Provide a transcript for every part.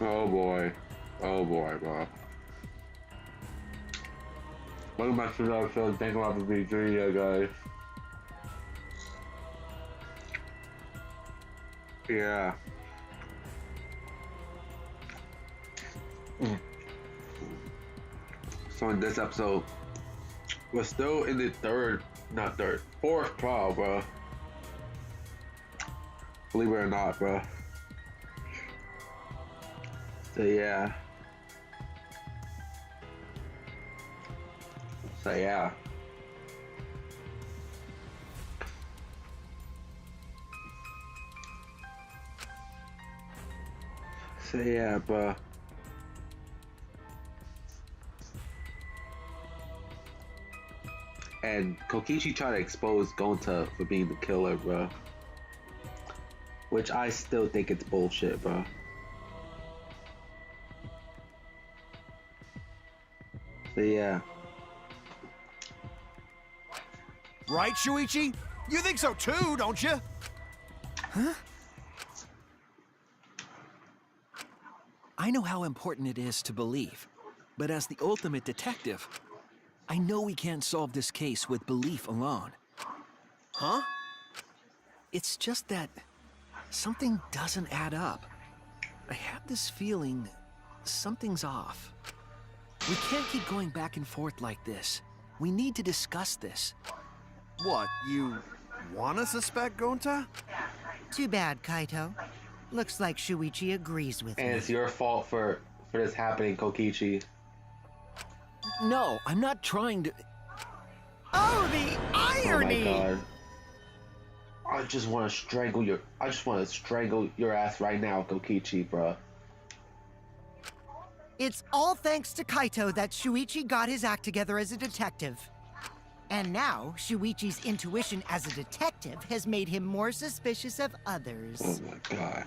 Oh boy. Oh boy, bro. Welcome back to the episode of Danganronpa BG, guys. Yeah. So in this episode, we're still in the fourth trial, bro. Believe it or not, bro. So yeah. So yeah. So yeah, bro. And Kokichi tried to expose Gonta for being the killer, bro. Which I still think it's bullshit, bro. So yeah. Right, Shuichi? You think so too, don't you? Huh? I know how important it is to believe, but as the ultimate detective, I know we can't solve this case with belief alone. Huh? It's just that something doesn't add up. I have this feeling something's off. We can't keep going back and forth like this. We need to discuss this. What, you wanna suspect Gonta? Too bad, Kaito. Looks like Shuichi agrees with me. And it's your fault for this happening, Kokichi. No, I'm not trying to... Oh, the irony! Oh my god. I just want to strangle your ass right now, Kokichi, bro. It's all thanks to Kaito that Shuichi got his act together as a detective. And now, Shuichi's intuition as a detective has made him more suspicious of others. Oh my god.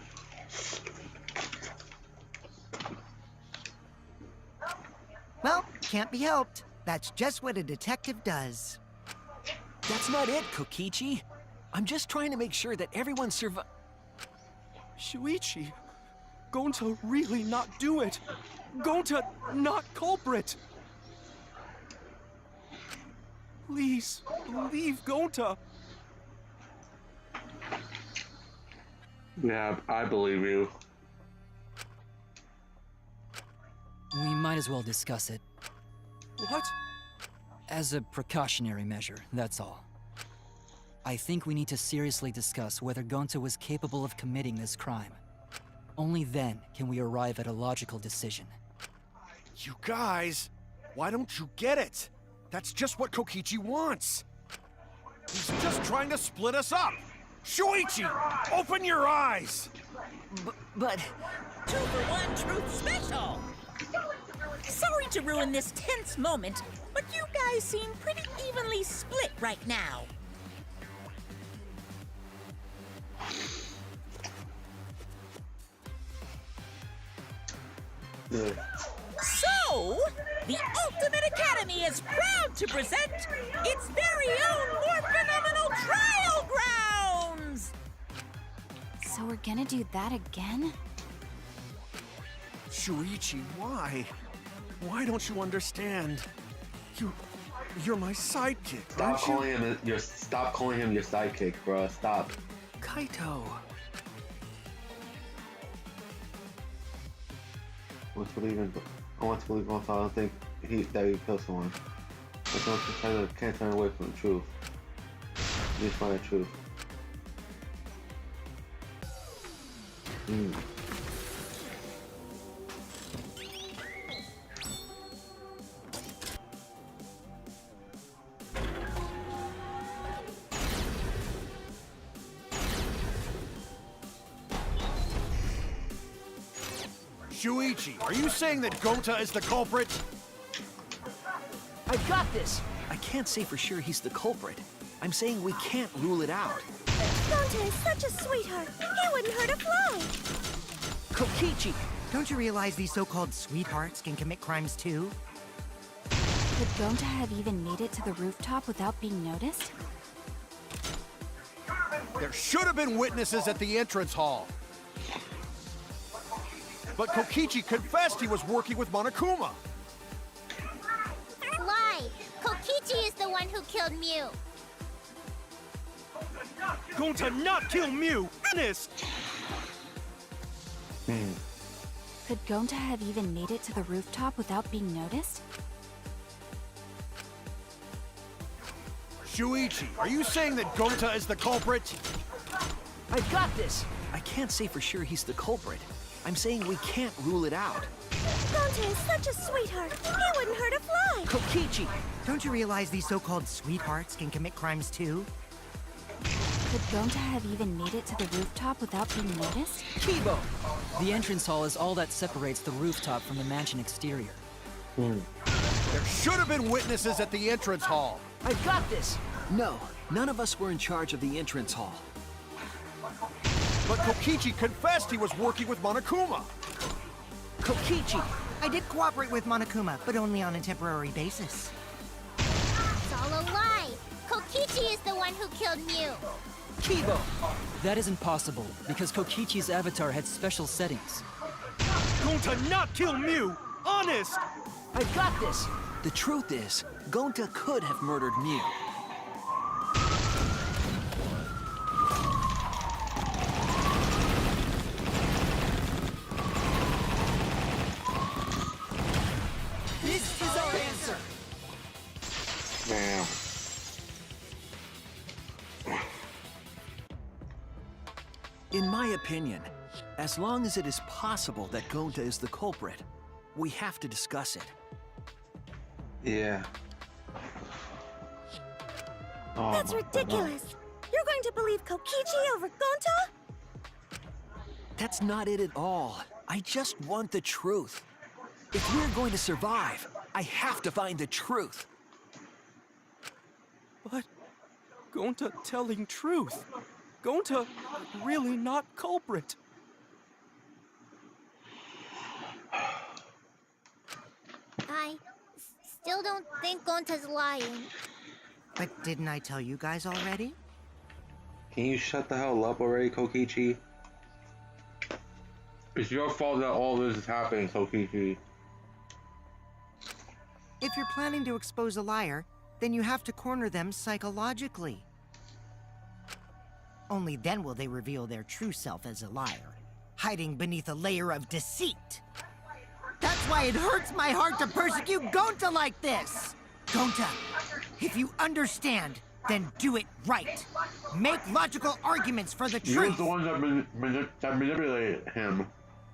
Well, can't be helped. That's just what a detective does. That's not it, Kokichi. I'm just trying to make sure that everyone Shuichi, Gonta really not do it. Gonta not culprit. Please, believe Gonta. Yeah, I believe you. We might as well discuss it. What? As a precautionary measure, that's all. I think we need to seriously discuss whether Gonta was capable of committing this crime. Only then can we arrive at a logical decision. You guys, why don't you get it? That's just what Kokichi wants. He's just trying to split us up. Shuichi, open your eyes! But... 2-for-1 truth special! Sorry to ruin this tense moment, but you guys seem pretty evenly split right now. Yeah. So, the Ultimate Academy is proud to present its very own more phenomenal trial grounds! So we're gonna do that again? Shuichi, why? Why don't you understand? You're my sidekick, aren't you? Stop calling him your sidekick, bro. Stop. Kaito... I want to believe Gonta. I don't think that he killed someone. I can't turn away from the truth. Just find the truth. Shuichi, are you saying that Gonta is the culprit? I've got this! I can't say for sure he's the culprit. I'm saying we can't rule it out. Gonta is such a sweetheart. He wouldn't hurt a fly. Kokichi! Don't you realize these so-called sweethearts can commit crimes too? Could Gonta have even made it to the rooftop without being noticed? There should have been witnesses at the entrance hall. But Kokichi confessed he was working with Monokuma. Lie! Kokichi is the one who killed Mew. Gonta not kill Mew! Honest! Could Gonta have even made it to the rooftop without being noticed? Shuichi, are you saying that Gonta is the culprit? I got this! I can't say for sure he's the culprit. I'm saying we can't rule it out. Gonta is such a sweetheart. He wouldn't hurt a fly. Kokichi! Don't you realize these so-called sweethearts can commit crimes too? Could Gonta have even made it to the rooftop without being noticed? Kibo! The entrance hall is all that separates the rooftop from the mansion exterior. There should have been witnesses at the entrance hall. I got this! No, none of us were in charge of the entrance hall. But Kokichi confessed he was working with Monokuma. Kokichi! I did cooperate with Monokuma, but only on a temporary basis. It's all a lie! Kokichi is the one who killed Mew. Kibo! That isn't possible, because Kokichi's avatar had special settings. Gonta not kill Mew! Honest! I got this! The truth is, Gonta could have murdered Mew. This is our answer! Damn. In my opinion, as long as it is possible that Gonta is the culprit, we have to discuss it. Yeah. Oh, That's my ridiculous. You're going to believe Kokichi over Gonta? That's not it at all. I just want the truth. If we're going to survive, I have to find the truth. But Gonta telling truth. Gonta really not culprit. I still don't think Gonta's lying. But didn't I tell you guys already? Can you shut the hell up already, Kokichi? It's your fault that all this is happening, Kokichi. If you're planning to expose a liar, then you have to corner them psychologically. Only then will they reveal their true self as a liar, hiding beneath a layer of deceit. That's why it hurts my heart to persecute Gonta like this! Gonta, if you understand, then do it right. Make logical arguments for the You're truth. the ones that manipulated him.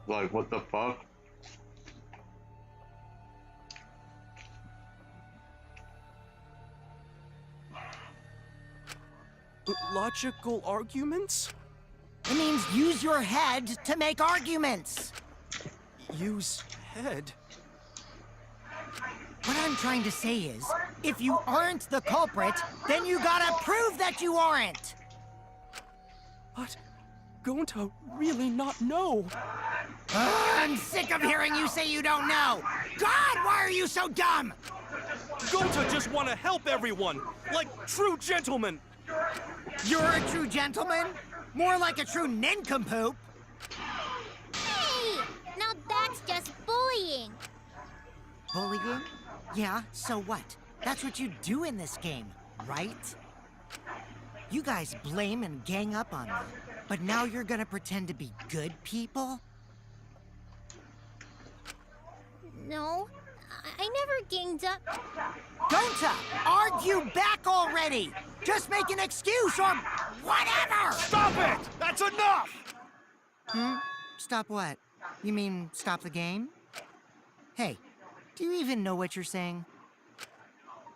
Like, what the fuck? Logical arguments? It means use your head to make arguments. Use head? What I'm trying to say is, if you aren't the culprit, then you gotta prove that you aren't. But Gonta really not know. I'm sick of hearing you say you don't know. God, why are you so dumb? Gonta just want to help everyone, like true gentlemen. You're a true gentleman? More like a true nincompoop. Hey! Now that's just bullying. Bullying? Yeah, so what? That's what you do in this game, right? You guys blame and gang up on me, but now you're gonna pretend to be good people? No, I never ganged up. Gonta, argue back already! Just make an excuse or whatever! Stop it! That's enough! Stop what? You mean stop the game? Hey, do you even know what you're saying?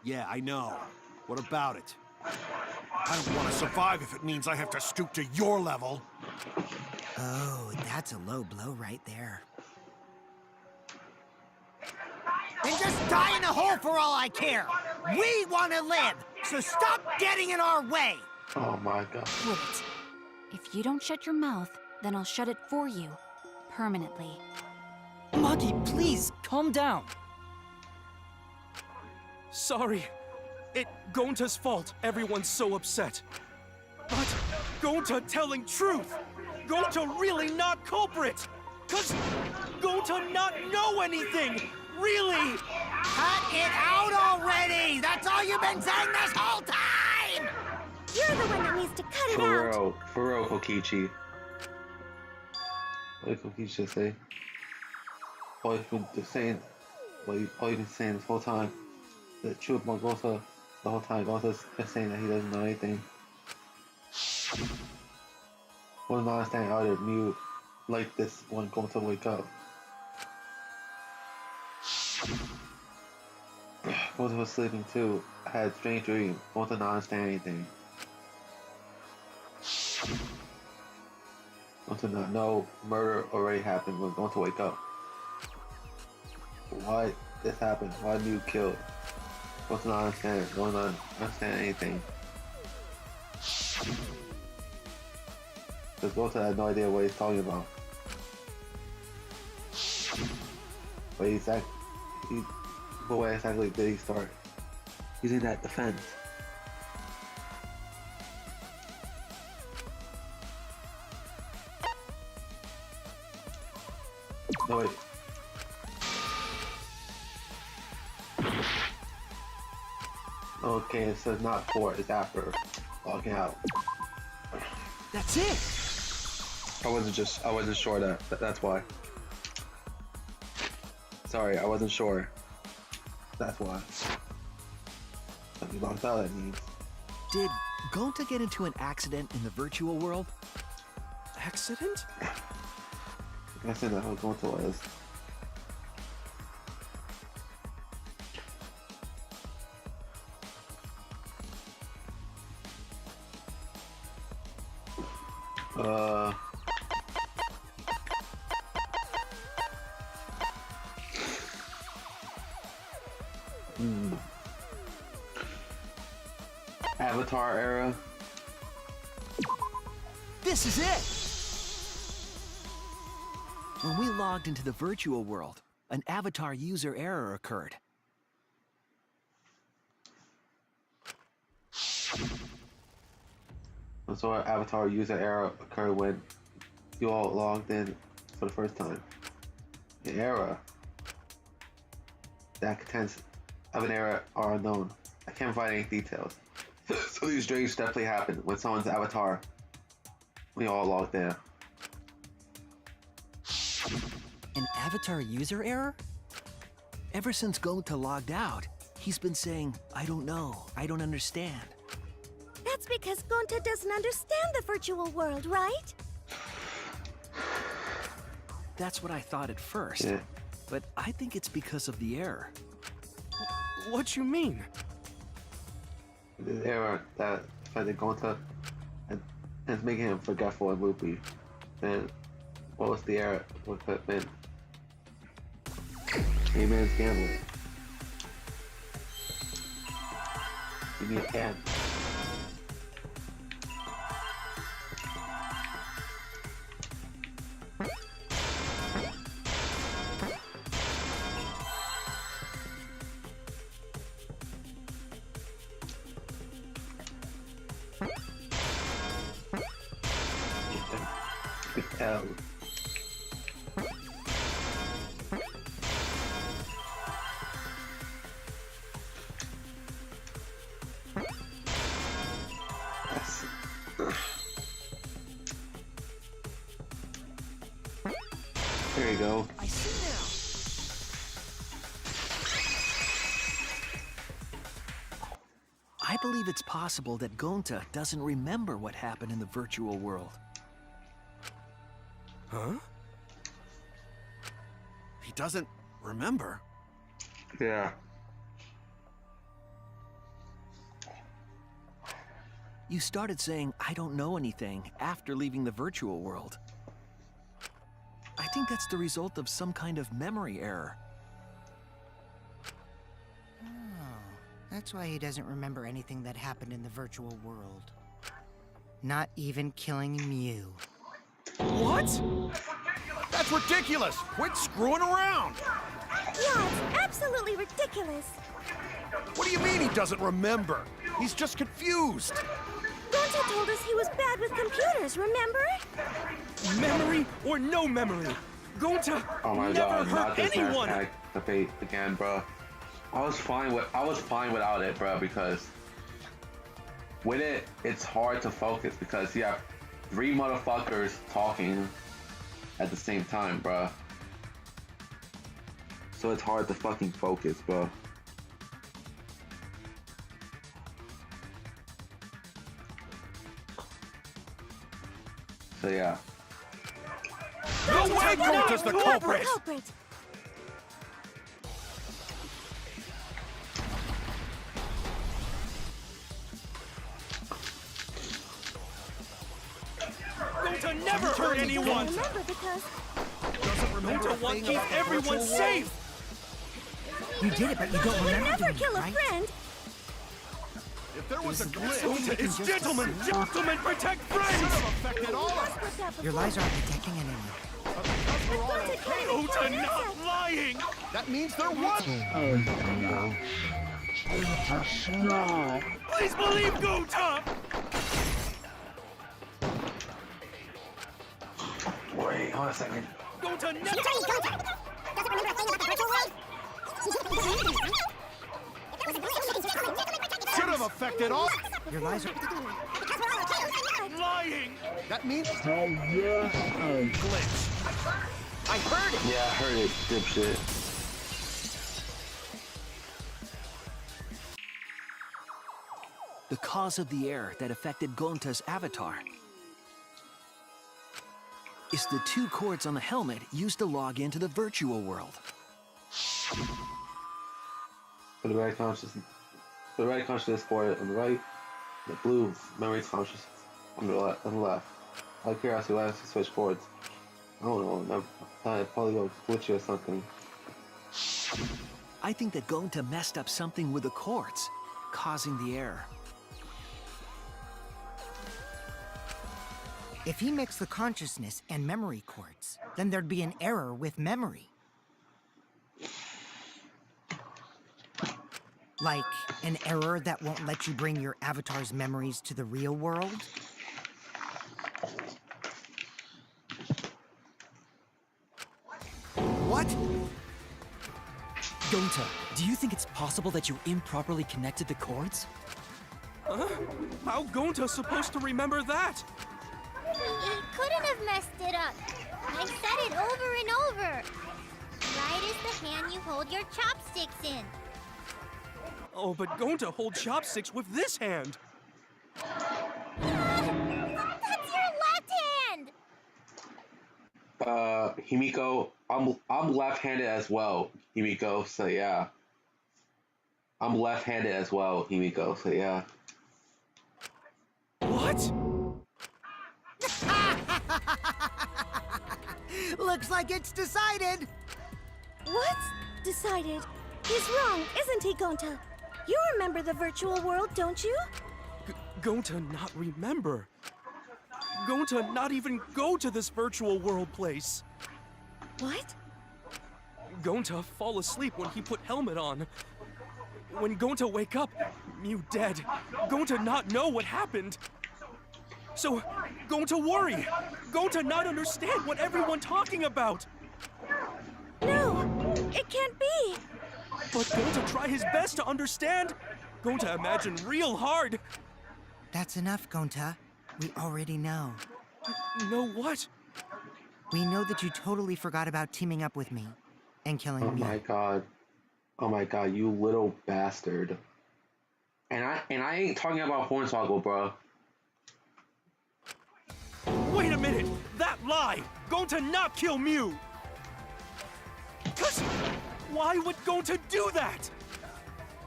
Yeah, I know. What about it? I don't want to survive if it means I have to stoop to your level. Oh, that's a low blow right there. Then just die in a hole for all I care! We want to live, so stop getting in our way! Oh my god. Wait. If you don't shut your mouth, then I'll shut it for you. Permanently. Maki, please, calm down. Sorry. It Gonta's fault everyone's so upset. But Gonta telling truth! Gonta really not culprit! 'Cause Gonta not know anything! Really! Cut it out already! That's all you've been saying this whole time! You're the one that needs to cut it out. For real, Kokichi. What did Kokichi just say? All you've been saying this whole time. The truth about Gonta the whole time. Gonta's just saying that he doesn't know anything. Was not understanding how to mute like this when Gonta wake up. Gonta was sleeping too. I had a strange dream. Gonta not understand anything. Gonta not know murder already happened when Gonta wake up. Why this happened? Why Mew killed? Gonta not understand. Gonta not understand anything. Because Gonta had no idea what he's talking about. But where exactly did he start using that defense? No wait. Okay, it says not before, it's after logging out. That's it! I wasn't sure that's why. Sorry, I wasn't sure. That's why. Let me locked out, that means. Did Gonta get into an accident in the virtual world? Accident? I said that how Gonta was. Avatar era. This is it! When we logged into the virtual world, an avatar user error occurred. So our avatar user error occurred when you all logged in for the first time. The error that contents of an error are unknown. I can't find any details. So these dreams definitely happened when someone's avatar, we all logged in. An avatar user error? Ever since Gonta logged out, he's been saying, I don't know, I don't understand. That's because Gonta doesn't understand the virtual world, right? That's what I thought at first. Yeah. But I think it's because of the error. What you mean? The error that affected Gonta and it's making him forgetful and loopy. And what was the error? What could have been? Hey man's gambling. Give me a can. L. There you go. I see now. I believe it's possible that Gonta doesn't remember what happened in the virtual world. Huh? He doesn't remember? Yeah. You started saying, I don't know anything, after leaving the virtual world. I think that's the result of some kind of memory error. Oh, that's why he doesn't remember anything that happened in the virtual world. Not even killing Mew. What? That's ridiculous! Quit screwing around! Yeah, it's absolutely ridiculous. What do you mean he doesn't remember? He's just confused. Gonta told us he was bad with computers, remember? Memory or no memory, Gonta Oh my never god, hurt not this anyone. nerd debate again, bro. I was fine without it, bro, because with it, it's hard to focus because you have 3 motherfuckers talking at the same time, bro. So it's hard to fucking focus, bro. So yeah. No way Gonta's the culprit! Gonta never hurt anyone. Remember because Gonta wants to keep everyone safe. You did it, but you don't remember never doing kill it, a right? friend. If there was a Gonta glitch, is gentlemen. Gentlemen protect friends. affected all of us. Your lies aren't protecting anyone. Gonta not lying. That means there was. Please believe Gonta. Wait, hold on a second. Gonta never. Should have affected all. Your lies are... Lying. That means glitch. I heard it. Yeah, I heard it, dipshit. The cause of the error that affected Gonta's avatar is the 2 cords on the helmet used to log into the virtual world. For the right consciousness port on the right, the blue memory consciousness on the left. Out of curiosity, why does he switch ports? I don't know. It probably was glitchy or something. I think that Gonta messed up something with the cords, causing the error. If he mixed the consciousness and memory cords, then there'd be an error with memory. Like an error that won't let you bring your avatar's memories to the real world? What? Gonta, do you think it's possible that you improperly connected the cords? How Gonta supposed to remember that? He couldn't have messed it up. I said it over and over. Right is the hand you hold your chopsticks in. Oh, but Gonta holds chopsticks with this hand. That's your left hand! Himiko, I'm left-handed as well, Himiko, so yeah. I'm left-handed as well, Himiko, so yeah. What? Looks like it's decided! What's decided? He's wrong, isn't he, Gonta? You remember the virtual world, don't you? Gonta not remember. Gonta not even go to this virtual world place. What? Gonta fall asleep when he put helmet on. When Gonta wake up, Mew dead. Gonta not know what happened. So, Gonta worry. Gonta not understand what everyone talking about. No, it can't be. But Gonta try his best to understand. Gonta imagine real hard. That's enough, Gonta. We already know. Know what? We know that you totally forgot about teaming up with me and killing me. Oh my god, you little bastard. And I ain't talking about Hornswoggle, bro. Wait a minute! That lie! Gonta not kill Mew! Why would Gonta do that?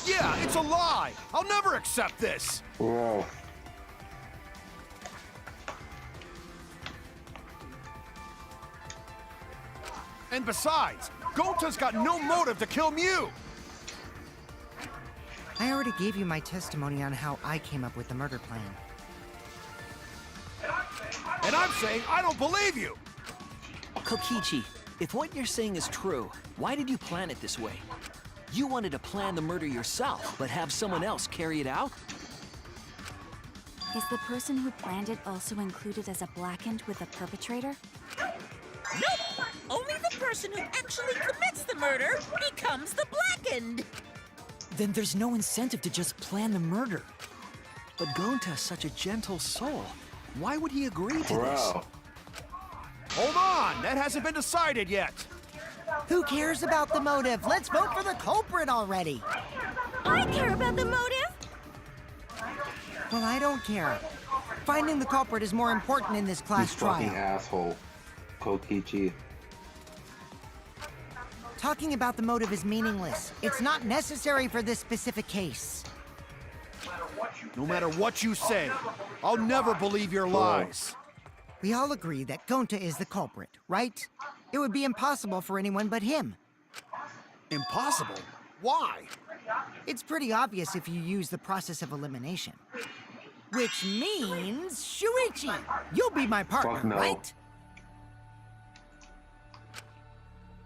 Yeah, it's a lie. I'll never accept this. Bro. And besides, Gonta's got no motive to kill Mew. I already gave you my testimony on how I came up with the murder plan. And I'm saying I don't believe you. Kokichi, if what you're saying is true, why did you plan it this way? You wanted to plan the murder yourself, but have someone else carry it out? Is the person who planned it also included as a blackened with the perpetrator? Nope! Only the person who actually commits the murder becomes the blackened! Then there's no incentive to just plan the murder. But Gonta's such a gentle soul. Why would he agree to this? Bro. Hold on, that hasn't been decided yet. Who cares about the motive? Let's vote for the culprit already. I care about the motive. Well, I don't care. Finding the culprit is more important in this class You fucking trial. asshole, Kokichi. Talking about the motive is meaningless. It's not necessary for this specific case. No matter what you say, I'll never believe your lies. We all agree that Gonta is the culprit, right? It would be impossible for anyone but him. Impossible? Why? It's pretty obvious if you use the process of elimination. Which means, Shuichi, you'll be my partner, Fuck no. right?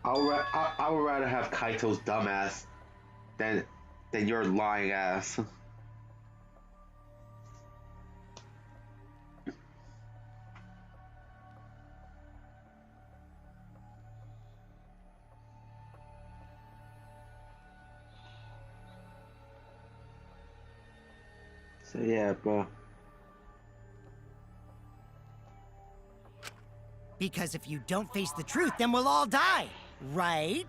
I would rather have Kaito's dumbass than your lying ass. So yeah, bro. Because if you don't face the truth, then we'll all die, right?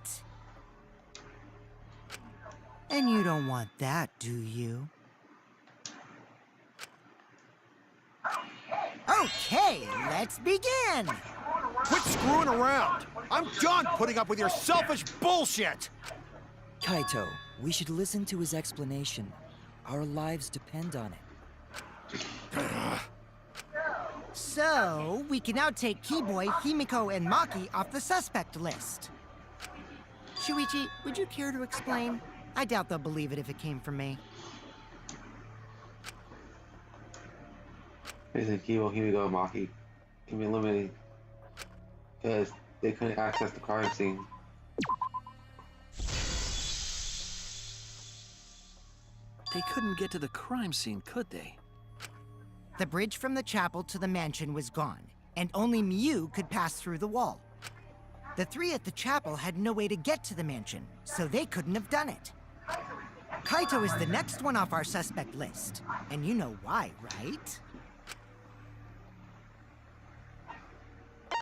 And you don't want that, do you? Okay, let's begin! Quit screwing around. I'm done putting up with your selfish bullshit. Kaito, we should listen to his explanation. Our lives depend on it. So, we can now take Keyboy, Himiko, and Maki off the suspect list. Shuichi, would you care to explain? I doubt they'll believe it if it came from me. Basically, Himiko and Maki can be eliminated because they couldn't access the crime scene. They couldn't get to the crime scene, could they? The bridge from the chapel to the mansion was gone, and only Miu could pass through the wall. The three at the chapel had no way to get to the mansion, so they couldn't have done it. Kaito is the next one off our suspect list, and you know why, right?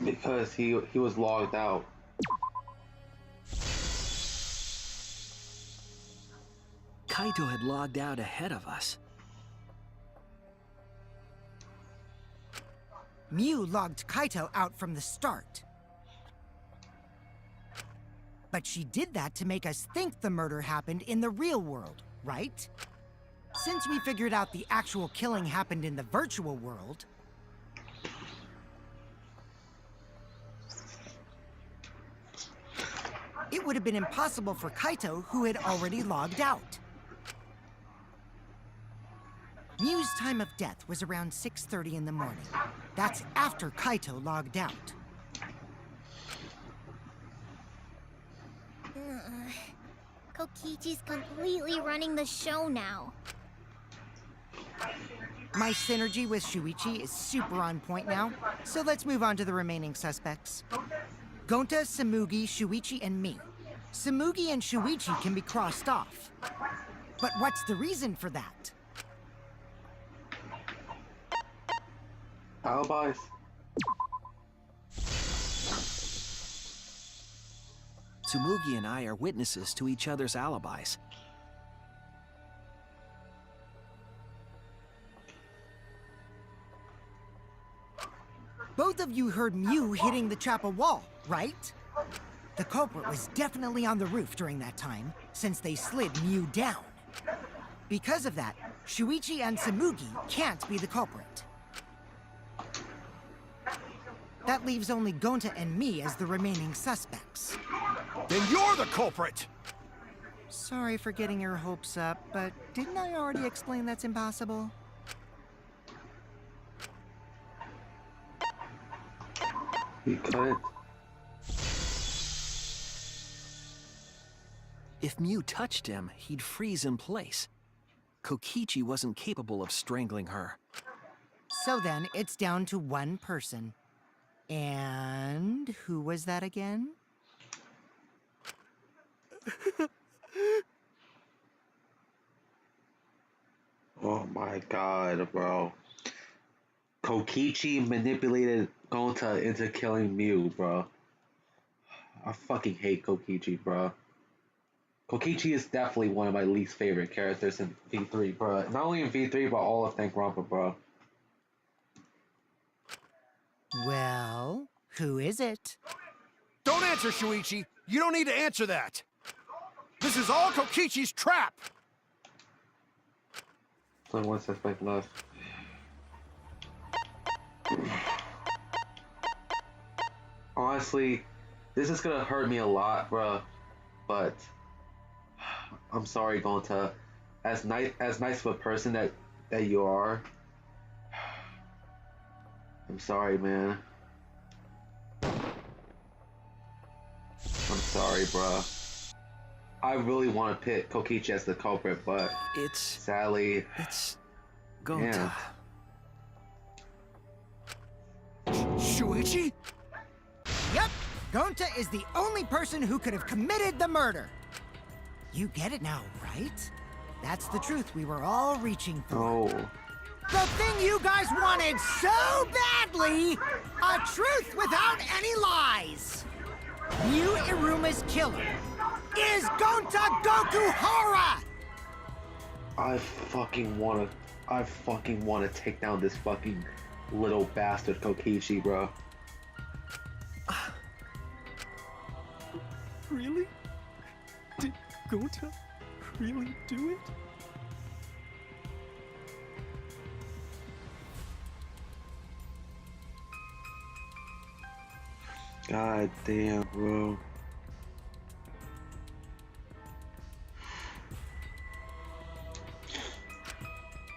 Because he was logged out. Kaito had logged out ahead of us. Miu logged Kaito out from the start. But she did that to make us think the murder happened in the real world, right? Since we figured out the actual killing happened in the virtual world, it would have been impossible for Kaito, who had already logged out. Miu's time of death was around 6:30 in the morning. That's after Kaito logged out. Kokichi's completely running the show now. My synergy with Shuichi is super on point now, so let's move on to the remaining suspects. Gonta, Samugi, Shuichi, and me. Samugi and Shuichi can be crossed off. But what's the reason for that? Alibis. Tsumugi and I are witnesses to each other's alibis. Both of you heard Miu hitting the chapel wall, right? The culprit was definitely on the roof during that time, since they slid Miu down. Because of that, Shuichi and Samugi can't be the culprit. That leaves only Gonta and me as the remaining suspects. Then you're the culprit. Sorry for getting your hopes up, but didn't I already explain that's impossible? He couldn't. If Mew touched him, he'd freeze in place. Kokichi wasn't capable of strangling her. So then, it's down to one person. And who was that again? Oh my god, bro. Kokichi manipulated Gonta into killing Mew, bro. I fucking hate Kokichi, bro. Kokichi is definitely one of my least favorite characters in V3, bro. Not only in V3, but all of Danganronpa, bro. Well, who is it? Don't answer, Shuichi! You don't need to answer that! This is all Kokichi's trap! Only one suspect left. Honestly, this is gonna hurt me a lot, bro. But I'm sorry, Gonta. As nice of a person that you are, I'm sorry, man. I'm sorry, bro. I really want to pit Kokichi as the culprit, but sadly, It's Gonta. Shuichi? Yep, Gonta is the only person who could have committed the murder. You get it now, right? That's the truth we were all reaching for. Oh. The thing you guys wanted so badly! A truth without any lies! Mew Iruma's killer is Gonta Gokuhara! I fucking wanna take down this fucking little bastard Kokichi, bro. Really? Did Gonta really do it? God damn, bro.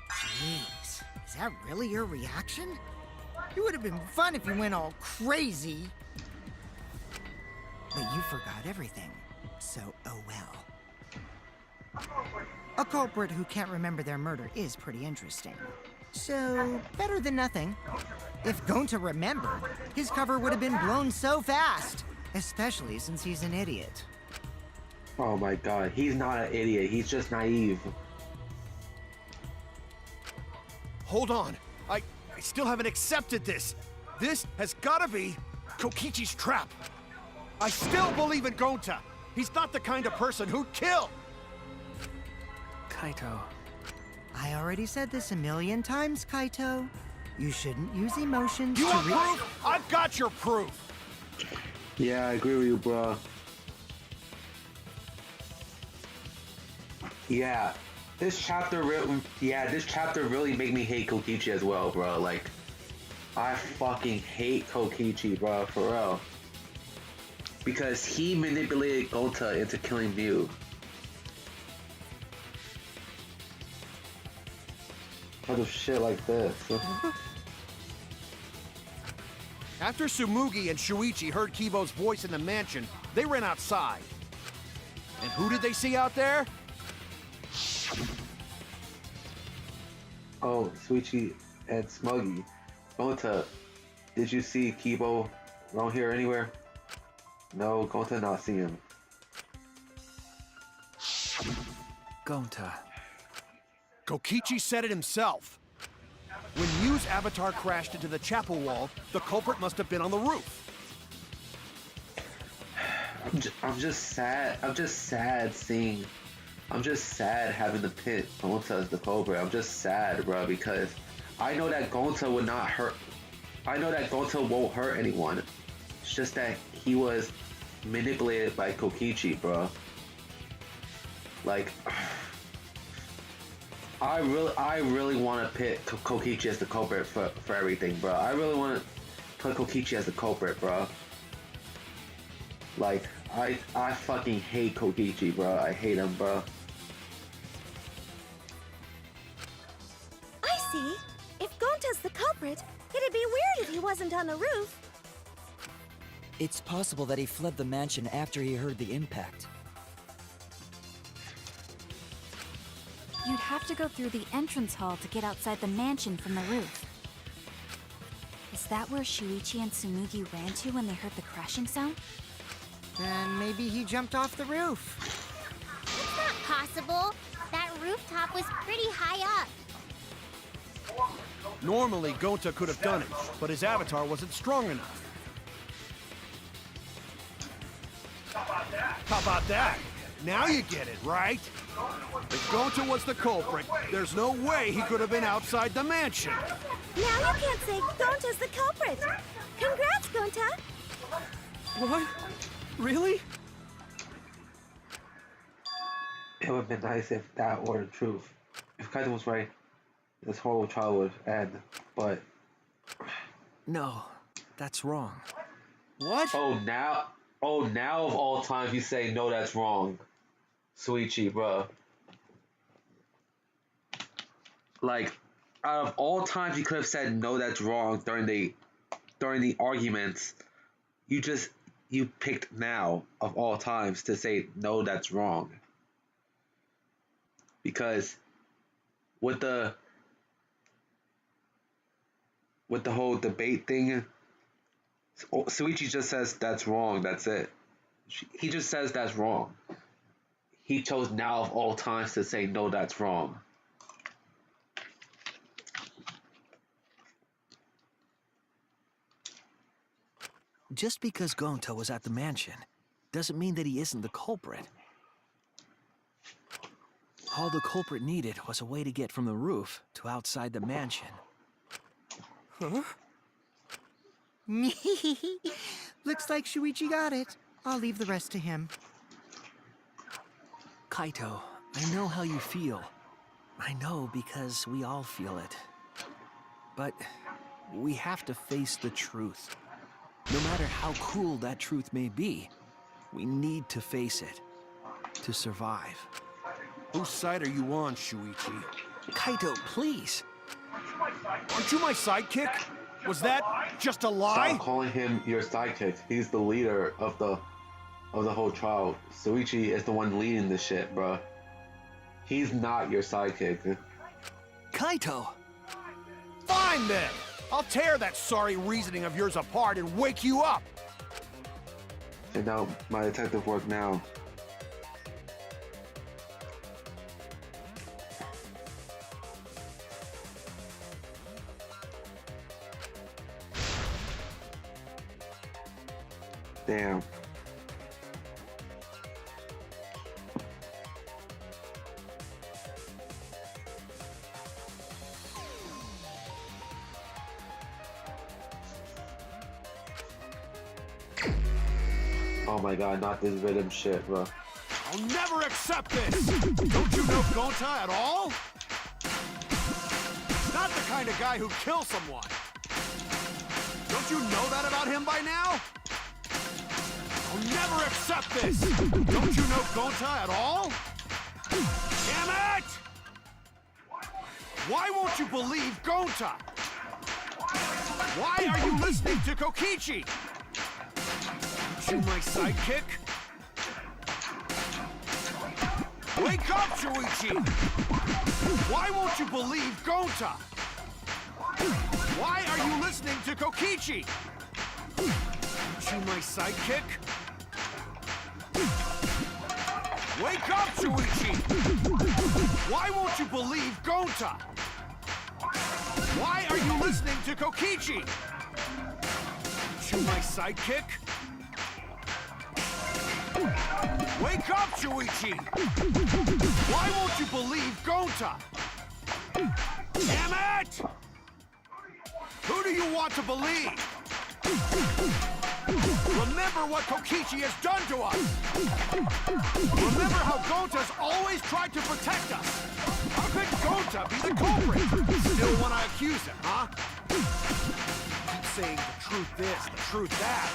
Jeez, is that really your reaction? It would have been fun if you went all crazy. But you forgot everything, so oh well. A culprit who can't remember their murder is pretty interesting. So, better than nothing. If Gonta remembered, his cover would have been blown so fast. Especially since he's an idiot. Oh my god, he's not an idiot, he's just naive. Hold on. I still haven't accepted this. This has gotta be Kokichi's trap. I still believe in Gonta. He's not the kind of person who'd kill. Kaito. I already said this a million times, Kaito. You shouldn't use emotions You to want proof? I've got your proof. Yeah, I agree with you, bro. Yeah, this chapter really made me hate Kokichi as well, bro. Like, I fucking hate Kokichi, bro, for real. Because he manipulated Gonta into killing Mew. Kind of shit like this. After Tsumugi and Shuichi heard Kibo's voice in the mansion, they ran outside. And who did they see out there? Oh, Shuichi and Smuggy. Gonta, did you see Kibo around here anywhere? No, Gonta not see him. Gonta. Kokichi said it himself. When Mew's avatar crashed into the chapel wall, the culprit must have been on the roof. I'm just sad. I'm just sad having to pit Gonta as the culprit. I'm just sad, bro, because I know that Gonta would not hurt. I know that Gonta won't hurt anyone. It's just that he was manipulated by Kokichi, bro. Like, I really want to pit Kokichi as the culprit for everything, bro. I really want to put Kokichi as the culprit, bro. Like, I fucking hate Kokichi, bro. I hate him, bro. I see. If Gonta's the culprit, it'd be weird if he wasn't on the roof. It's possible that he fled the mansion after he heard the impact. You'd have to go through the entrance hall to get outside the mansion from the roof. Is that where Shuichi and Tsumugi ran to when they heard the crashing sound? Then maybe he jumped off the roof. It's not possible. That rooftop was pretty high up. Normally, Gonta could have done it, but his avatar wasn't strong enough. How about that? Now you get it, right? If Gonta was the culprit, there's no way he could have been outside the mansion. Now you can't say Gonta's the culprit. Congrats, Gonta. What? Really? It would have been nice if that were the truth. If Kaito was right, this whole trial would end, but... No, that's wrong. What? Oh, now of all times you say, no, that's wrong. Shuichi, bruh. Like, out of all times you could have said, no, that's wrong during the arguments, you picked now of all times to say, no, that's wrong. Because with the whole debate thing, Shuichi just says that's wrong, that's it. He just says that's wrong. He chose now of all times to say no, that's wrong. Just because Gonta was at the mansion doesn't mean that he isn't the culprit. All the culprit needed was a way to get from the roof to outside the mansion. Huh? Looks like Shuichi got it. I'll leave the rest to him. Kaito, I know how you feel. I know because we all feel it. But we have to face the truth. No matter how cruel that truth may be, we need to face it to survive. Whose side are you on, Shuichi? Kaito, please. Aren't you my sidekick? Was that just a lie? Stop calling him your sidekick. He's the leader of the whole trial. Shuichi is the one leading this shit, bruh. He's not your sidekick. Kaito! Fine then! I'll tear that sorry reasoning of yours apart and wake you up! Check out my detective work now. Damn. Oh my god, not this rhythm shit, bro. I'll never accept this! Don't you know Gonta at all? Not the kind of guy who kills someone. Don't you know that about him by now? I'll never accept this! Don't you know Gonta at all? Damn it! Why won't you believe Gonta? Why are you listening to Kokichi? Aren't you my sidekick? Wake up, Shuichi! Why won't you believe Gonta? Why are you listening to Kokichi? Aren't you my sidekick? Wake up, Shuichi! Why won't you believe Gonta? Why are you listening to Kokichi? Aren't you my sidekick? Wake up, Shuichi! Why won't you believe Gonta? Damn it! Who do you want to believe? Remember what Kokichi has done to us! Remember how Gonta's always tried to protect us! How could Gonta be the culprit? Still want to accuse him, huh? Keep saying the truth this, the truth that,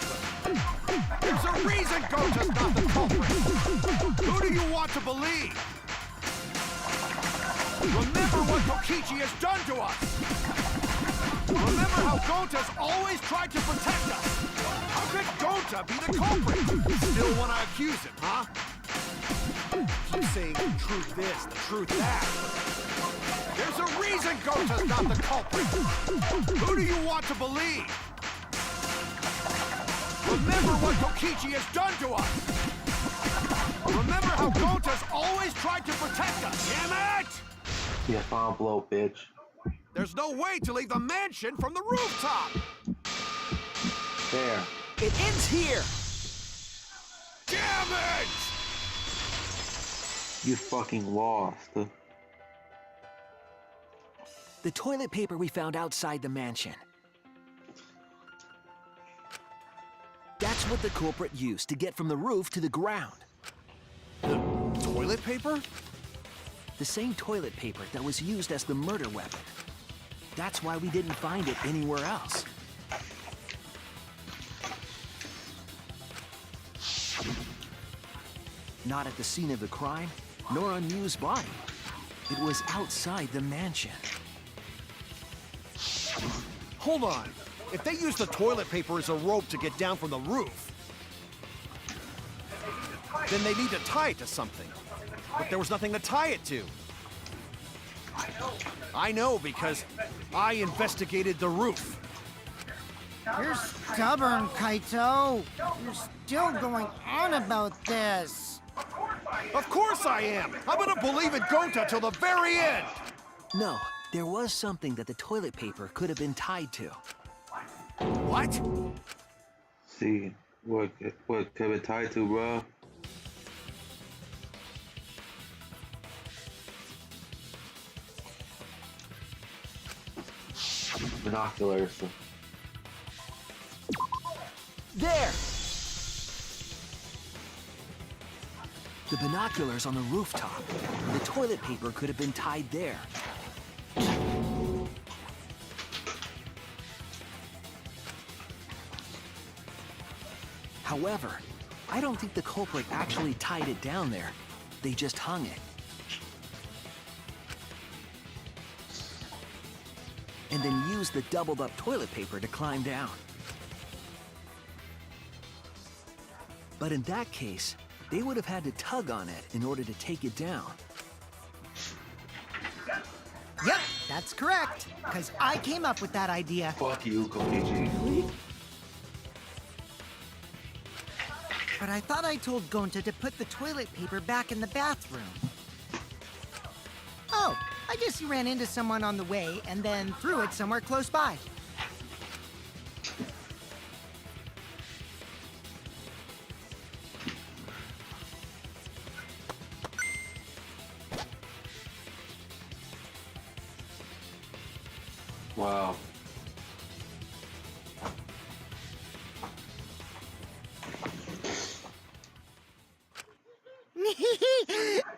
but there's a reason Gonta's not the culprit! Who do you want to believe? Remember what Kokichi has done to us! Remember how Gonta's always tried to protect us! How could Gonta be the culprit? Still want to accuse him, huh? Keep saying the truth this, the truth that. There's a reason Gota's not the culprit. Who do you want to believe? Remember what Kokichi has done to us. Remember how Gota's always tried to protect us. Damn it! Yeah, fine, blow, bitch. There's no way to leave the mansion from the rooftop. There. It ends here! Damn it! You fucking lost. The toilet paper we found outside the mansion. That's what the culprit used to get from the roof to the ground. Toilet paper? The same toilet paper that was used as the murder weapon. That's why we didn't find it anywhere else. Not at the scene of the crime, nor on Mew's body. It was outside the mansion. Hold on. If they used the toilet paper as a rope to get down from the roof, then they need to tie it to something. But there was nothing to tie it to. I know because I investigated the roof. You're stubborn, Kaito. You're still going on about this. Of course I am! I'm gonna believe in Gota till the very end! No, there was something that the toilet paper could have been tied to. What? See, what could it tie to, bro? Binoculars. There! The binoculars on the rooftop. The toilet paper could have been tied there. However, I don't think the culprit actually tied it down there. They just hung it. And then used the doubled up toilet paper to climb down. But in that case, they would have had to tug on it in order to take it down. Yep, that's correct. Because I came up with that idea. Fuck you, Kokichi. But I thought I told Gonta to put the toilet paper back in the bathroom. Oh, I guess he ran into someone on the way and then threw it somewhere close by. Wow.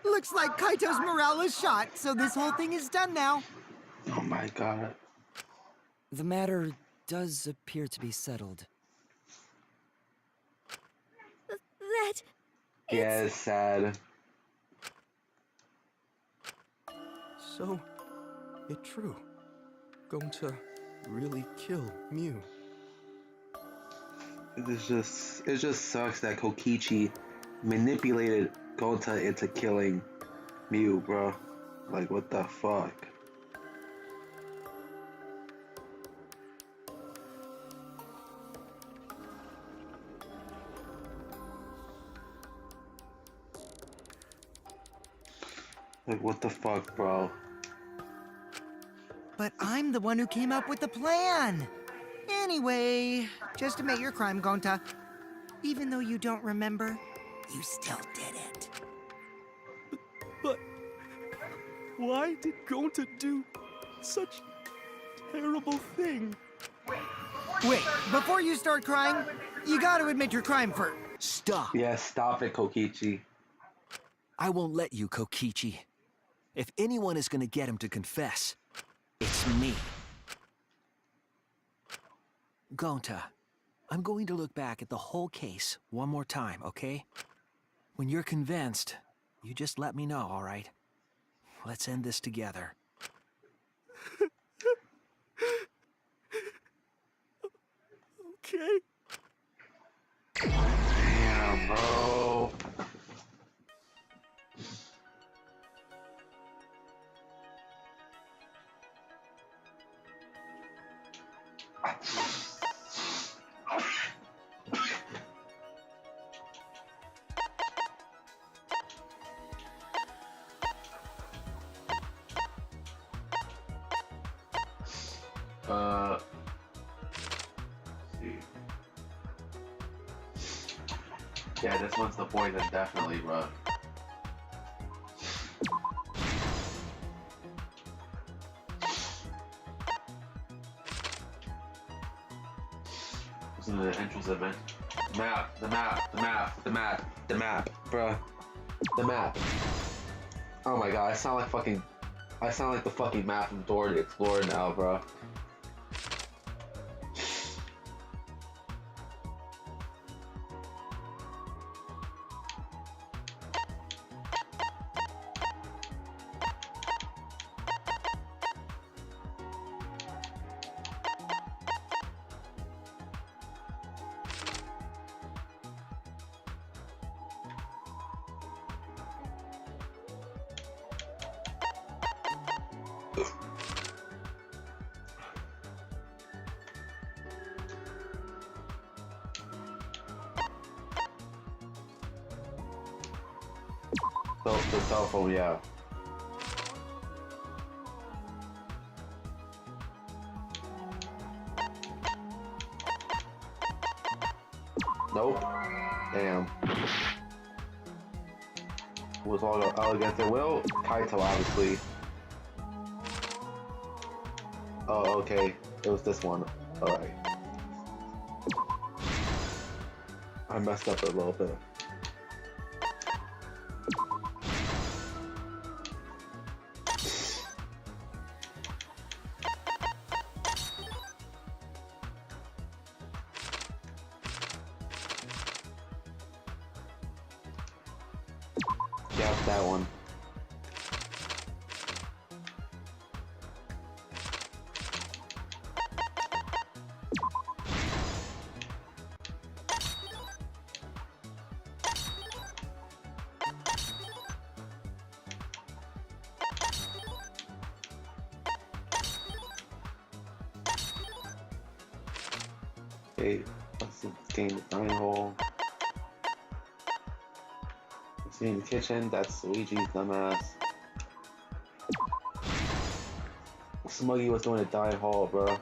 Looks like Kaito's morale is shot, so this whole thing is done now. Oh my god. The matter does appear to be settled. That... Yeah, it's sad. So, it's true. Going to really kill Mew. It just sucks that Kokichi manipulated Gonta into killing Mew, bro. Like, what the fuck? Like, what the fuck, bro? But I'm the one who came up with the plan. Anyway, just admit your crime, Gonta. Even though you don't remember, you still did it. But why did Gonta do such a terrible thing? Wait, before you start crying, you gotta admit your crime first. Stop! Yeah, stop it, Kokichi. I won't let you, Kokichi. If anyone is gonna get him to confess, it's me. Gonta, I'm going to look back at the whole case one more time, okay? When you're convinced, you just let me know, all right? Let's end this together. Okay. Damn, bro. Let's see. Yeah, this one's the poison, definitely, bro. This is the entrance event. The map, bruh. The map. Oh my god, I sound like the fucking map from Dora the Explorer now, bro. So, the cell phone, yeah. Nope. Damn. Was all against their will? Kaito, obviously. Oh, okay. It was this one. Alright. I messed up a little bit. Yeah, that one. Okay, let's game the dining hall. See in the kitchen, that's Luigi's dumbass. Smuggy was doing a dining hall, bro.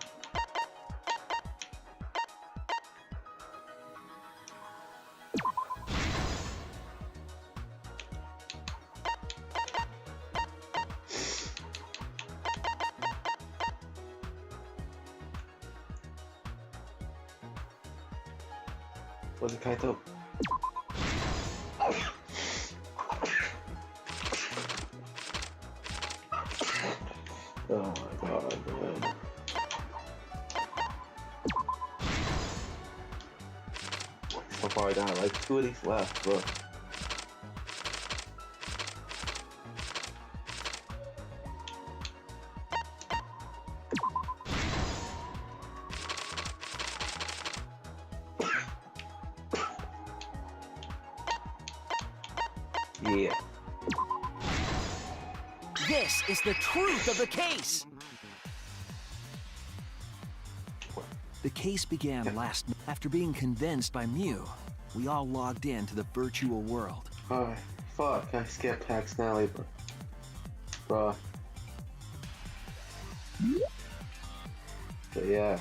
Was it Kaito? Oh my god, man. So far down, like 2 of these left, bro. Yeah. This is the truth of the case! The case began last night. After being convinced by Mew, we all logged in to the virtual world. Alright, fuck, I skipped Pax Nally, bro. But yeah.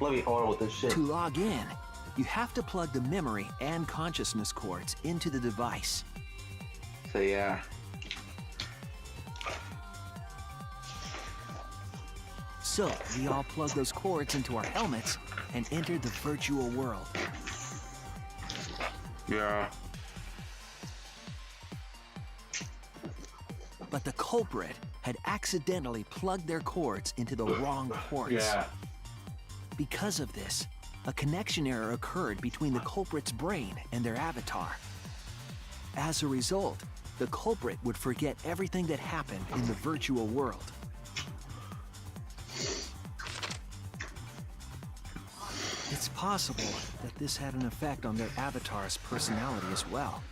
Let me order with this shit. To log in, you have to plug the memory and consciousness cords into the device. So yeah. So, we all plug those cords into our helmets and entered the virtual world. Yeah. But the culprit had accidentally plugged their cords into the wrong ports. Yeah. Because of this, a connection error occurred between the culprit's brain and their avatar. As a result, the culprit would forget everything that happened in the virtual world. It's possible that this had an effect on their avatar's personality as well.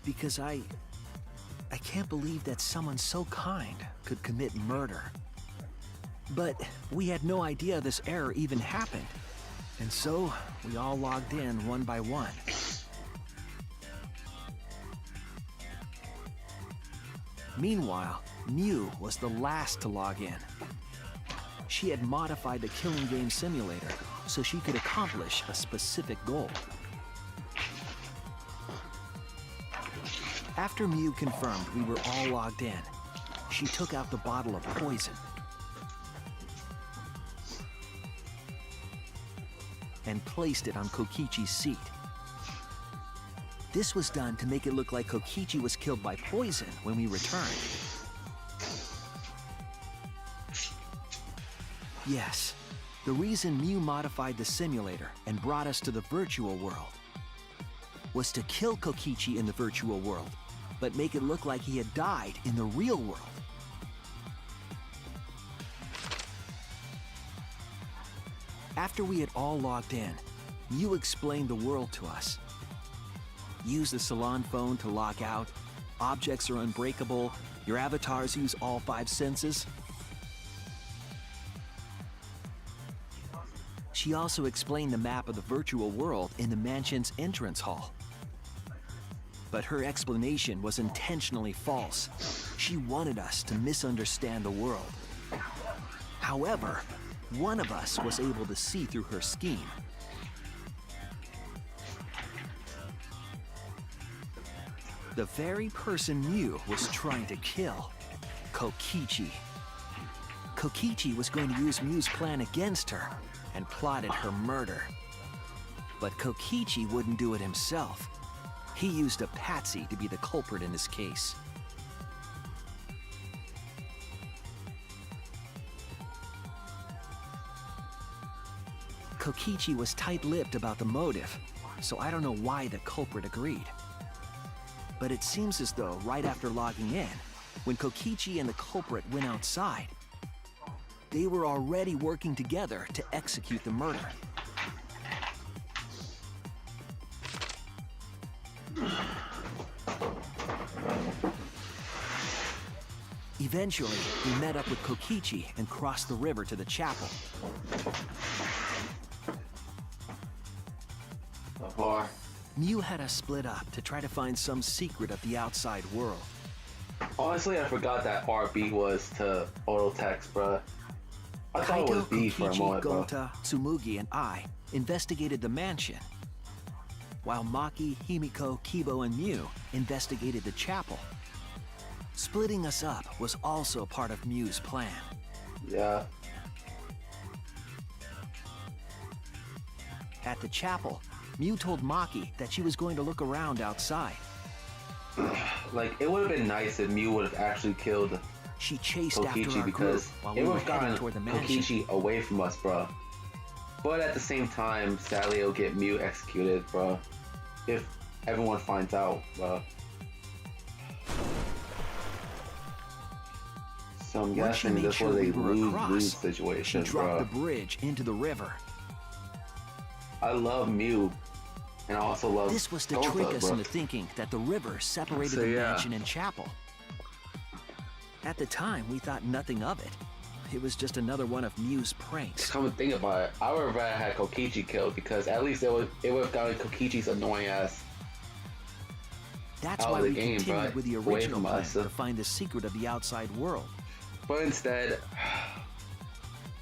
Because I I can't believe that someone so kind could commit murder. But we had no idea this error even happened. And so, we all logged in one by one. Meanwhile, Mew was the last to log in. She had modified the killing game simulator so she could accomplish a specific goal. After Mew confirmed we were all logged in, she took out the bottle of poison and placed it on Kokichi's seat. This was done to make it look like Kokichi was killed by poison when we returned. Yes, the reason Mew modified the simulator and brought us to the virtual world was to kill Kokichi in the virtual world, but make it look like he had died in the real world. After we had all logged in, Mew explained the world to us. Use the salon phone to log out, objects are unbreakable, your avatars use all 5 senses. She also explained the map of the virtual world in the mansion's entrance hall. But her explanation was intentionally false. She wanted us to misunderstand the world. However, one of us was able to see through her scheme. The very person Mew was trying to kill, Kokichi. Kokichi was going to use Mew's plan against her and plotted her murder. But Kokichi wouldn't do it himself. He used a patsy to be the culprit in this case. Kokichi was tight-lipped about the motive, so I don't know why the culprit agreed. But it seems as though right after logging in, when Kokichi and the culprit went outside, they were already working together to execute the murder. Eventually, we met up with Kokichi and crossed the river to the chapel. Mew had us split up to try to find some secret of the outside world. Honestly, I forgot that RB was to auto text, bruh. I thought it was B for a moment, bro. Gonta, Tsumugi, and I investigated the mansion, while Maki, Himiko, Kibo, and Mew investigated the chapel. Splitting us up was also part of Mew's plan. Yeah. At the chapel, Mew told Maki that she was going to look around outside. Like, it would have been nice if Mew would have actually killed She chased after Kokichi our group because while it we would were have heading gotten toward the mansion. Kokichi away from us, bro. But at the same time, sadly, it'll get Mew executed, bro. If everyone finds out, bro. So I'm Once she guessing made this sure was a we were lose-lose across, situation, she dropped bro. the bridge into the river. I love Mew, and I also love This was to Gonta, trick us bro. into thinking that the river separated So, the yeah. mansion and chapel. At the time, we thought nothing of it. It was just another one of Mew's pranks. Come and think about it, I would have rather had Kokichi killed because at least it would have gotten Kokichi's annoying ass. That's out why of the we game, continued right? with the Away original from plan us. to find the secret of the outside world. But instead,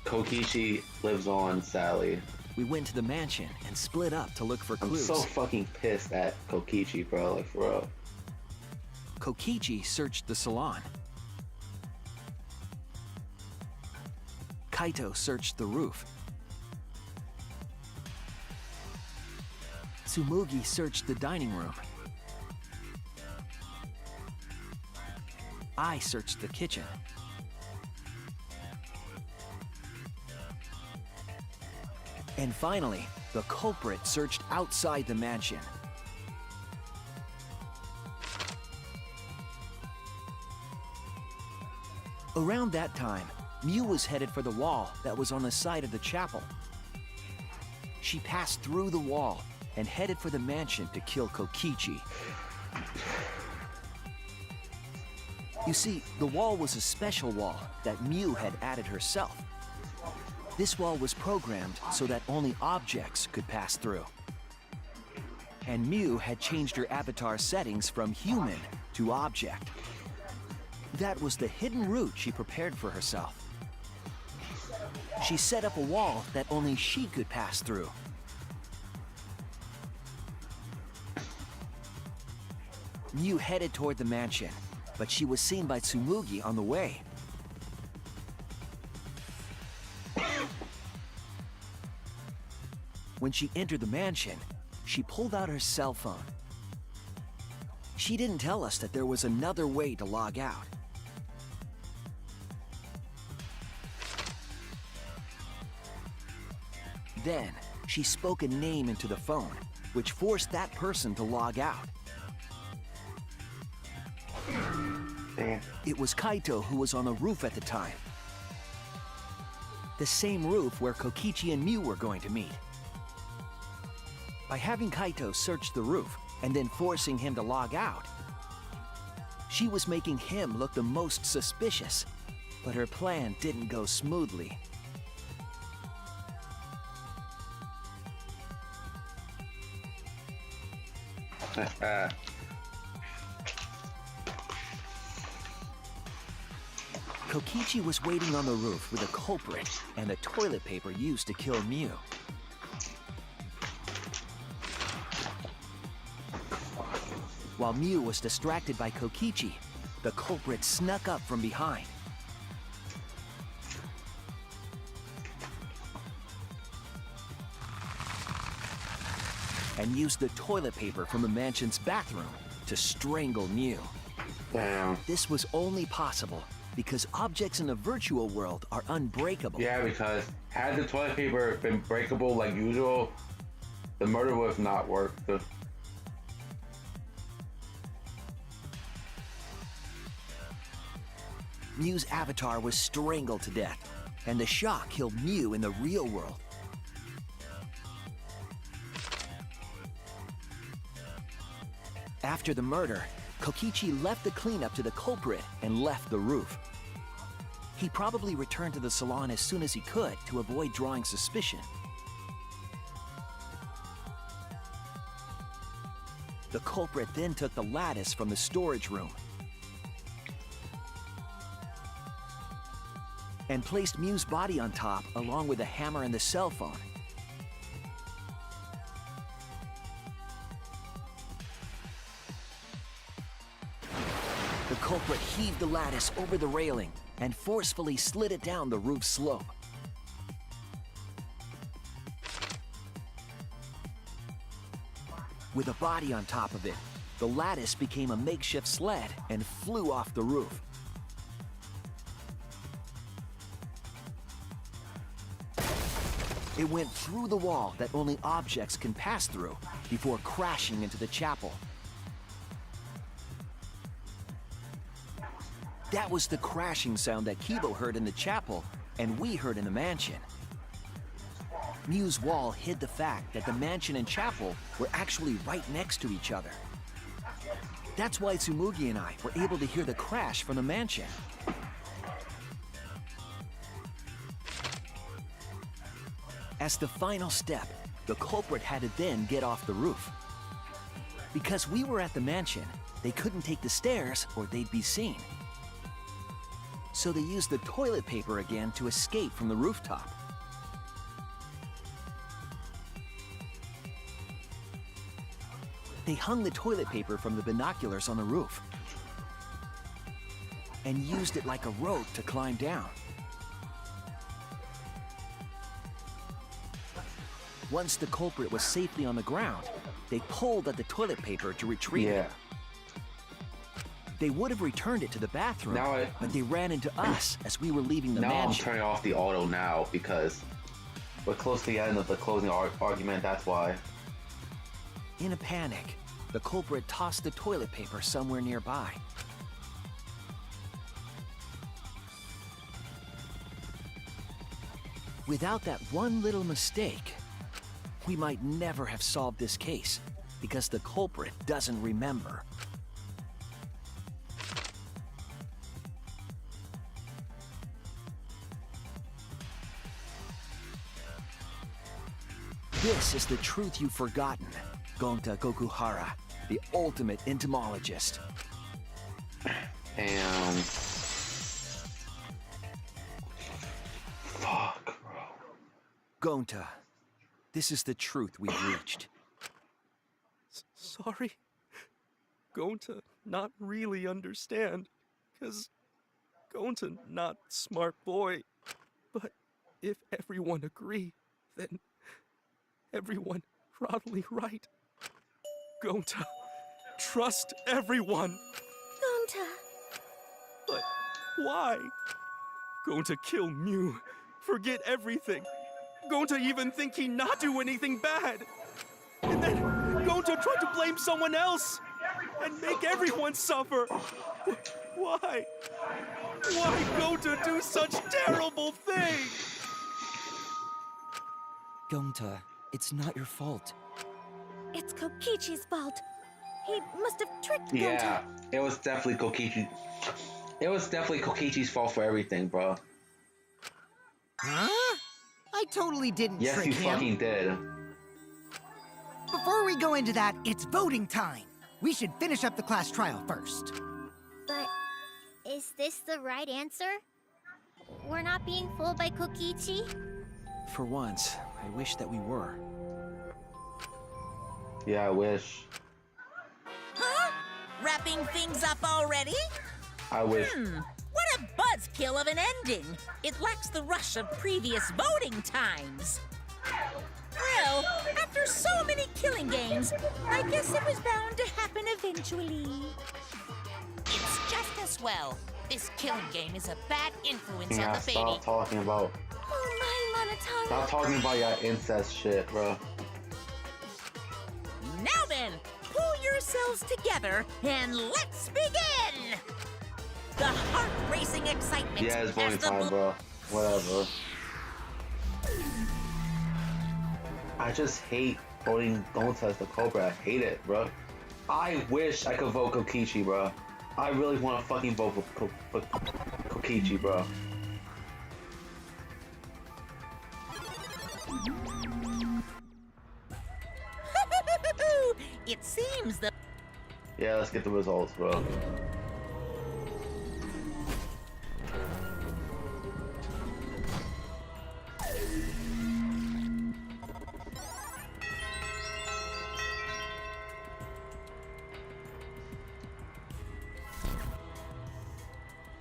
Kokichi lives on, sadly. We went to the mansion and split up to look for I'm clues. so fucking pissed at Kokichi, bro, like for real. Kokichi searched the salon. Kaito searched the roof. Tsumugi searched the dining room. I searched the kitchen. And finally, the culprit searched outside the mansion. Around that time, Mew was headed for the wall that was on the side of the chapel. She passed through the wall and headed for the mansion to kill Kokichi. You see, the wall was a special wall that Mew had added herself. This wall was programmed so that only objects could pass through. And Mew had changed her avatar settings from human to object. That was the hidden route she prepared for herself. She set up a wall that only she could pass through. Mew headed toward the mansion, but she was seen by Tsumugi on the way. When she entered the mansion, she pulled out her cell phone. She didn't tell us that there was another way to log out. Then, she spoke a name into the phone, which forced that person to log out. Damn. It was Kaito who was on the roof at the time. The same roof where Kokichi and Mew were going to meet. By having Kaito search the roof and then forcing him to log out, she was making him look the most suspicious, but her plan didn't go smoothly. Kokichi was waiting on the roof with a culprit and the toilet paper used to kill Mew. While Mew was distracted by Kokichi, the culprit snuck up from behind. And used the toilet paper from the mansion's bathroom to strangle Mew. Damn. This was only possible because objects in the virtual world are unbreakable. Yeah, because had the toilet paper been breakable like usual, the murder would have not worked. Mew's avatar was strangled to death, and the shock killed Mew in the real world. After the murder, Kokichi left the cleanup to the culprit and left the roof. He probably returned to the salon as soon as he could to avoid drawing suspicion. The culprit then took the lattice from the storage room and placed Mew's body on top along with the hammer and the cell phone. The culprit heaved the lattice over the railing and forcefully slid it down the roof slope. With a body on top of it, the lattice became a makeshift sled and flew off the roof. It went through the wall that only objects can pass through before crashing into the chapel. That was the crashing sound that Kibo heard in the chapel and we heard in the mansion. Mew's wall hid the fact that the mansion and chapel were actually right next to each other. That's why Tsumugi and I were able to hear the crash from the mansion. As the final step, the culprit had to then get off the roof. Because we were at the mansion, they couldn't take the stairs or they'd be seen. So they used the toilet paper again to escape from the rooftop. They hung the toilet paper from the binoculars on the roof and used it like a rope to climb down. Once the culprit was safely on the ground, they pulled at the toilet paper to retrieve it. They would have returned it to the bathroom, but they ran into us as we were leaving the Now I'm mansion. turning off the auto now because we're close to the end of the closing argument, that's why. In a panic, the culprit tossed the toilet paper somewhere nearby. Without that one little mistake, we might never have solved this case because the culprit doesn't remember. This is the truth you've forgotten. Gonta Gokuhara, the ultimate entomologist. And fuck, bro. Gonta, this is the truth we've reached. Sorry. Gonta not really understand. 'Cause Gonta not smart boy. But if everyone agree, then everyone probably right. Gonta, trust everyone. Gonta. But why? Gonta kill Mew, forget everything. Gonta even think he not do anything bad. And then Gonta try to blame someone else and make everyone suffer. Why? Why Gonta do such terrible thing? Gonta, it's not your fault. It's Kokichi's fault. He must have tricked Yeah, Gonta. it was definitely Kokichi. It was definitely Kokichi's fault for everything, bro. Huh? I totally didn't Yes, trick you him. fucking did. Before we go into that, it's voting time. We should finish up the class trial first. But is this the right answer? We're not being fooled by Kokichi? For once, I wish that we were. Yeah, I wish. Huh? Wrapping things up already? I wish. What a buzzkill of an ending! It lacks the rush of previous voting times. Well, after so many killing games, I guess it was bound to happen eventually. It's just as well. This killing game is a bad influence Yeah, on the baby. stop talking about. Oh my, Monotone. Stop talking about your incest shit, bro. Now then, pull yourselves together and let's begin! The heart-racing excitement Yeah, it's as voting the time, bro. Whatever. I just hate voting Gonta as the Cobra. I hate it, bro. I wish I could vote Kokichi, bro. I really want to fucking vote for Kokichi, bro. It seems the Yeah, let's get the results, bro.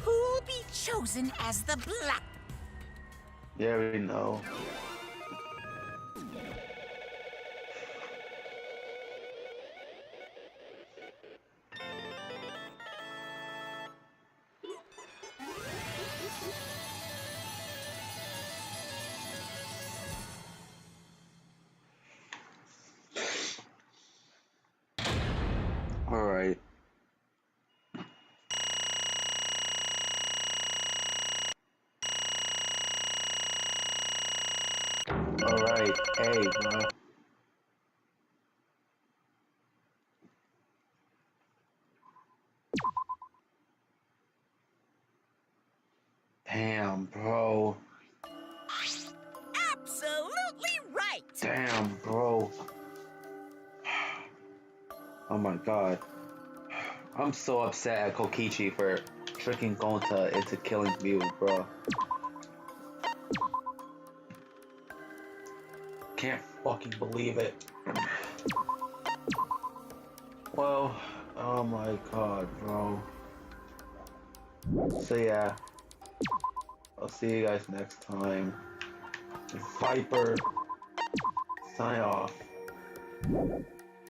who'll be chosen as the black. Yeah, we know. All right. All right. Hey, bro. Damn, bro. Absolutely right. Damn, bro. Oh my god. I'm so upset at Kokichi for tricking Gonta into killing Mew, bro. Can't fucking believe it. Well, oh my god, bro. So yeah. I'll see you guys next time. Viper, sign off.